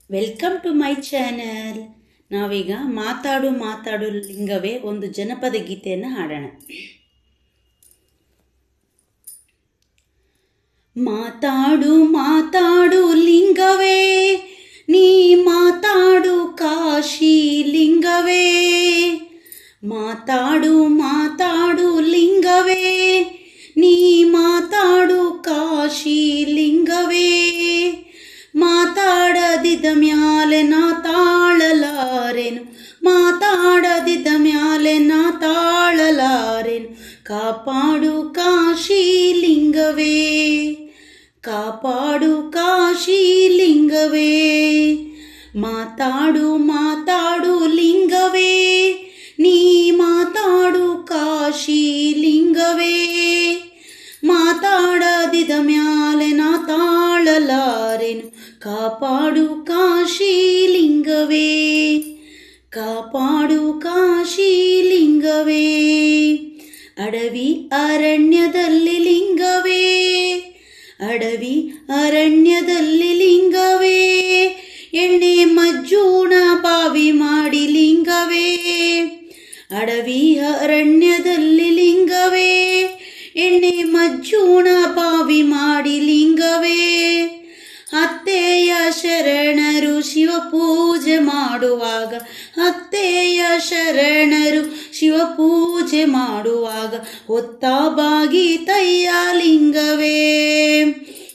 Welcome to my channel. ನಾವೀಗ ಮಾತಾಡು ಮಾತಾಡು ಲಿಂಗವೇ ಒಂದು ಜನಪದ ಗೀತೆಯನ್ನು ಹಾಡೋಣ. ಮಾತಾಡು ಮಾತಾಡು ಲಿಂಗವೇ, ನೀ ಮಾತಾಡು ಕಾಶಿ ಲಿಂಗವೇ. ಮಾತಾಡು ಮಾತಾಡು ಲಿಂಗವೇ, ನೀ ಮಾತಾಡು ಕಾಶಿ ಲಿಂಗವೇ. ಮಾತಾಡದಿದ್ದ ಮ್ಯಾಲೆ ನಾ ತಾಳಲಾರೆನು, ಮಾತಾಡದಿದ್ದ ಮ್ಯಾಲೆ ನಾ ತಾಳಲಾರೆನು. ಕಾಪಾಡು ಕಾಶಿ ಲಿಂಗವೇ, ಕಾಪಾಡು ಕಾಶಿ ಲಿಂಗವೇ. ಮಾತಾಡು ಮಾತಾಡು ಲಿಂಗವೇ, ನೀ ಮಾತಾಡು ಕಾಶಿ ಲಿಂಗವೇ. ಮಾತಾಡದಿದ್ದ ಮ್ಯಾಲೆ ನಾ ತಾಳಲಾರೆನು, ಕಾಪಾಡು ಕಾಶಿ ಲಿಂಗವೇ, ಕಾಪಾಡು ಕಾಶಿ ಲಿಂಗವೇ. ಅಡವಿ ಅರಣ್ಯದಲ್ಲಿ ಲಿಂಗವೇ, ಅಡವಿ ಅರಣ್ಯದಲ್ಲಿ ಲಿಂಗವೇ. ಎಣ್ಣೆ ಮಜ್ಜೂಣ ಬಾವಿ ಮಾಡಿ ಲಿಂಗವೇ, ಅಡವಿ ಅರಣ್ಯದಲ್ಲಿ ಲಿಂಗವೇ. ಎಣ್ಣೆ ಮಜ್ಜೂಣ ಬಾವಿ ಮಾಡಿ ಲಿಂಗವೇ. ಅತ್ತೆಯ ಶರಣರು ಶಿವ ಪೂಜೆ ಮಾಡುವಾಗ, ಅತ್ತೆಯ ಶರಣರು ಶಿವ ಪೂಜೆ ಮಾಡುವಾಗ. ಹೊತ್ತ ಬಾಗಿ ತಯ್ಯ ಲಿಂಗವೇ,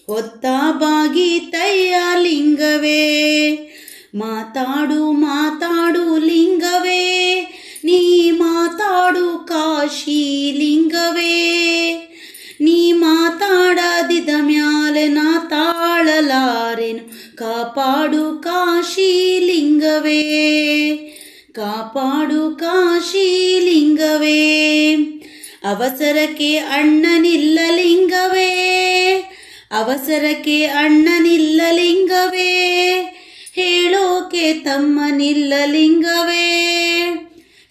ಹೊತ್ತ ಬಾಗಿ ತಯ್ಯ ಲಿಂಗವೇ. ಮಾತಾಡು ಮಾತಾಡು ಲಿಂಗವೇ, ನೀ ಮಾತಾಡು ಕಾಶಿ ಲಿಂಗವೇ. ನೀ ಮಾತಾಡದಿದ್ದ ಮ್ಯಾಲೆ ನಾ ತಾಳಲಾರೆನು, ಕಾಪಾಡು ಕಾಶಿ ಲಿಂಗವೇ, ಕಾಪಾಡು ಕಾಶಿ ಲಿಂಗವೇ. ಅವಸರಕ್ಕೆ ಅಣ್ಣನಿಲ್ಲ ಲಿಂಗವೇ, ಅವಸರಕ್ಕೆ ಅಣ್ಣನಿಲ್ಲ ಲಿಂಗವೇ. ಹೇಳೋಕೆ ತಮ್ಮನಿಲ್ಲ ಲಿಂಗವೇ,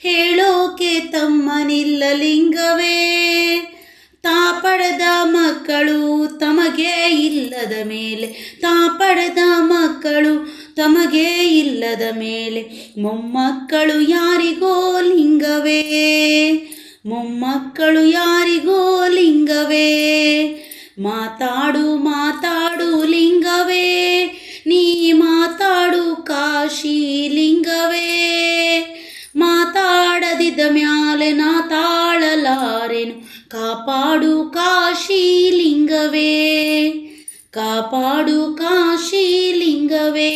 ಹೇಳೋಕೆ ತಮ್ಮನಿಲ್ಲ ಲಿಂಗವೇ. ತಾ ಪಡೆದ ಮಕ್ಕಳು ತಮಗೆ ಇಲ್ಲದ ಮೇಲೆ, ತಾ ಪಡೆದ ಮಕ್ಕಳು ತಮಗೆ ಇಲ್ಲದ ಮೇಲೆ. ಮೊಮ್ಮಕ್ಕಳು ಯಾರಿಗೋ ಲಿಂಗವೇ, ಮೊಮ್ಮಕ್ಕಳು ಯಾರಿಗೋ ಲಿಂಗವೇ. ಮಾತಾಡು ಮಾತಾಡು ಲಿಂಗವೇ, ನೀ ಮಾತಾಡು ಕಾಶಿ ಲಿಂಗವೇ. ಮಾತಾಡದಿದ್ದ ಮ್ಯಾಲೆ ನಾ ತಾಳಲಾರೆನು, ಕಾಪಾಡು ಕಾಶಿ ಲಿಂಗವೇ, ಕಾಪಾಡು ಕಾಶಿ ಲಿಂಗವೇ.